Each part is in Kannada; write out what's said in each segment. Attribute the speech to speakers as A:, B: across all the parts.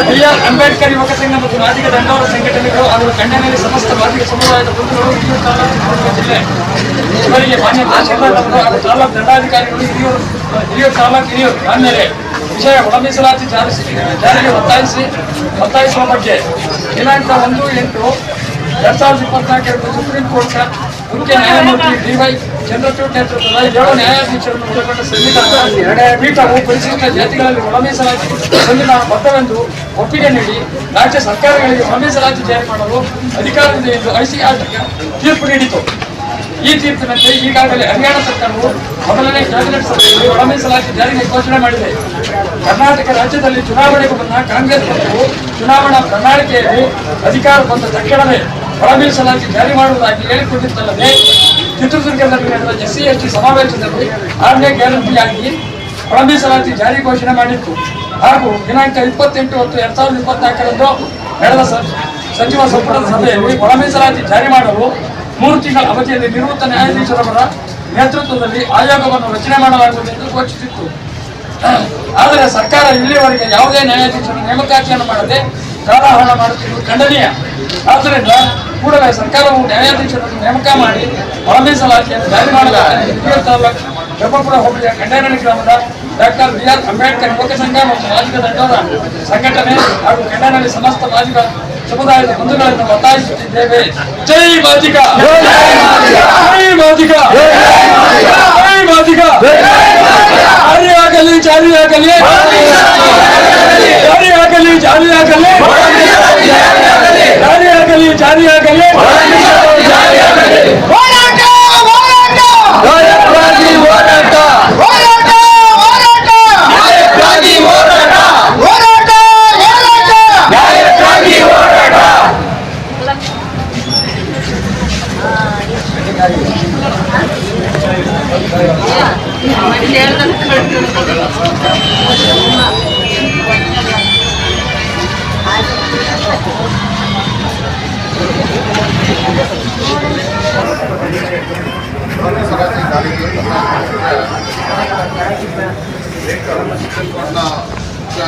A: ಬಿ.ಆರ್. ಅಂಬೇಡ್ಕರ್ ಯುವಕ ಸಂಘ ಮತ್ತು ಮಾದಿಗ ದಂಡೋರ ಸಂಘಟನೆಗಳು ಹಾಗೂ ಖಂಡನೆಯಲ್ಲಿ ಸಮಸ್ತ ಮಾದಿಗ ಸಮುದಾಯದ ಬಂಧುಗಳು ಹಿರಿಯೂರು ತಾಲೂಕು ಜಿಲ್ಲೆ ಇವರಿಗೆ ಮಾನ್ಯ ತಹಶೀಲ್ದಾರ್ ಹಾಗೂ ತಾಲೂಕು ದಂಡಾಧಿಕಾರಿಗಳು ಹಿರಿಯೂರು ತಾಲೂಕು ಹಿರಿಯೂರು ಮಾನ್ಯರೇ ವಿಷಯ ಒಳ ಮೀಸಲಾತಿ ಜಾರಿಗೆ ಒತ್ತಾಯಿಸುವ ಬಗ್ಗೆ ದಿನಾಂಕ 1/8/2024 ಸುಪ್ರೀಂ ಕೋರ್ಟ್ನ ಮುಖ್ಯ ನ್ಯಾಯಮೂರ್ತಿ ಡಿ.ವೈ. ಚಂದ್ರಚೂಡ್ ನೇತೃತ್ವದ 7 ನ್ಯಾಯಾಧೀಶರನ್ನು ಒಳಗೊಂಡ ಸಂವಿಧಾನ ಪೀಠವು ಪರಿಶಿಷ್ಟ ಜಾತಿಗಳಲ್ಲಿ ಒಳ ಮೀಸಲಾತಿ ಸಂವಿಧಾನ ಬದ್ಧವೆಂದು ಒಪ್ಪಿಗೆ ನೀಡಿ ರಾಜ್ಯ ಸರ್ಕಾರಗಳಿಗೆ ಒಳ ಮೀಸಲಾತಿ ಜಾರಿ ಮಾಡಲು ಅಧಿಕಾರವಿದೆ ಎಂದು ಐಸಿಆರ್ಗೆ ತೀರ್ಪು ನೀಡಿತು. ಈ ತೀರ್ಪಿನಂತೆ ಈಗಾಗಲೇ ಹರಿಯಾಣ ಸರ್ಕಾರವು ಮೊದಲನೇ ಕ್ಯಾಬಿನೆಟ್ ಸಭೆಯಲ್ಲಿ ಒಳ ಮೀಸಲಾತಿ ಜಾರಿಗೆ ಘೋಷಣೆ ಮಾಡಿದೆ. ಕರ್ನಾಟಕ ರಾಜ್ಯದಲ್ಲಿ ಚುನಾವಣೆಗೂ ಮುನ್ನ ಕಾಂಗ್ರೆಸ್ ಪಕ್ಷವು ಚುನಾವಣಾ ಪ್ರಣಾಳಿಕೆಯಲ್ಲಿ ಅಧಿಕಾರ ಬಂದ ತಕ್ಷಣವೇ ಒಳ ಮೀಸಲಾತಿ ಜಾರಿ ಮಾಡುವುದಾಗಿ ಹೇಳಿಕೊಂಡಿದ್ದಲ್ಲದೆ ಚಿತ್ರದುರ್ಗದಲ್ಲಿ ನಡೆದ SC/ST ಸಮಾವೇಶದಲ್ಲಿ 6ನೇ ಗ್ಯಾರಂಟಿಯಾಗಿ ಒಳ ಮೀಸಲಾತಿ ಜಾರಿ ಘೋಷಣೆ ಮಾಡಿತ್ತು. ಹಾಗೂ ದಿನಾಂಕ 28/10/2024 ನಡೆದ ಸಚಿವ ಸಂಪುಟದ ಸಭೆಯಲ್ಲಿ ಒಳ ಮೀಸಲಾತಿ ಜಾರಿ ಮಾಡಲು 3 ತಿಂಗಳ ಅವಧಿಯಲ್ಲಿ ನಿವೃತ್ತ ನ್ಯಾಯಾಧೀಶರವರ ನೇತೃತ್ವದಲ್ಲಿ ಆಯೋಗವನ್ನು ರಚನೆ ಮಾಡಲಾಗುವುದು ಎಂದು ಘೋಷಿಸಿತ್ತು. ಆದರೆ ಸರ್ಕಾರ ಇಲ್ಲಿಯವರೆಗೆ ಯಾವುದೇ ನ್ಯಾಯಾಧೀಶರ ನೇಮಕಾತಿಯನ್ನು ಮಾಡದೆ ಕಾಲಹರಣ ಮಾಡುತ್ತಿರುವುದು ಖಂಡನೀಯ. ಆದ್ದರಿಂದ ಕೂಡಲೇ ಸರ್ಕಾರವು ನ್ಯಾಯಾಧೀಶರನ್ನು ನೇಮಕ ಮಾಡಿ ಒಳ ಮೀಸಲಾತಿಯನ್ನು ಜಾರಿ ಮಾಡಲಾಗಿದೆ. ಹಿರಿಯೂರು ತಾಲೂಕು ಜಬ್ಬಪುರ ಹೋಬಳಿಯ ಕಂಡೇನಹಳ್ಳಿ ಗ್ರಾಮದ ಡಾಕ್ಟರ್ ಬಿ.ಆರ್. ಅಂಬೇಡ್ಕರ್ ಯುವಕ ಸಂಘ ಮತ್ತು ಮಾದಿಗ ದಂಡೋರ ಸಂಘಟನೆ ಹಾಗೂ ಕಂಡೇನಹಳ್ಳಿ ಸಮಸ್ತ ಮಾದಿಗ ಸಮುದಾಯದ ಬಂಧುಗಳನ್ನು ಒತ್ತಾಯಿಸುತ್ತಿದ್ದೇವೆ. ಜೈ ಮಾದಿಗ, ಜೈ ಮಾದಿಗ, ಜೈ ಮಾದಿಗ. ಜಾರಿಯಾಗಲಿ, ಜಾರಿಯಾಗಲಿ, ಜಾರಿಯಾಗಲಿ, ಜಾರಿಯಾಗಲಿ, ಜಾರಿಯಾಗಲಿ, ಜಾರಿಯಾಗಲಿ.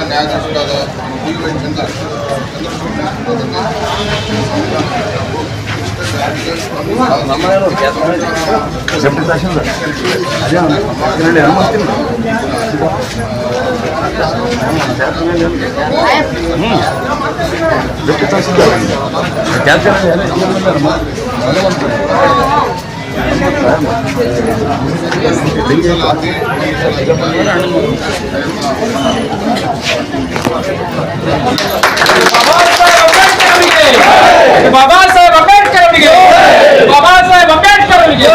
B: ನ್ಯಾಯಾಧೀಶರಾದ ಡಿ.ವೈ. ಚಂದ್ರಚೂಡ್
A: ಬಾಬಾ ಸಾಹೇಬ್ ಅಂಬೇಡ್ಕರ್ ಅವರಿಗೆ, ಬಾಬಾ ಸಾಹೇಬ್ ಅಂಬೇಡ್ಕರ್ ಅವರಿಗೆ.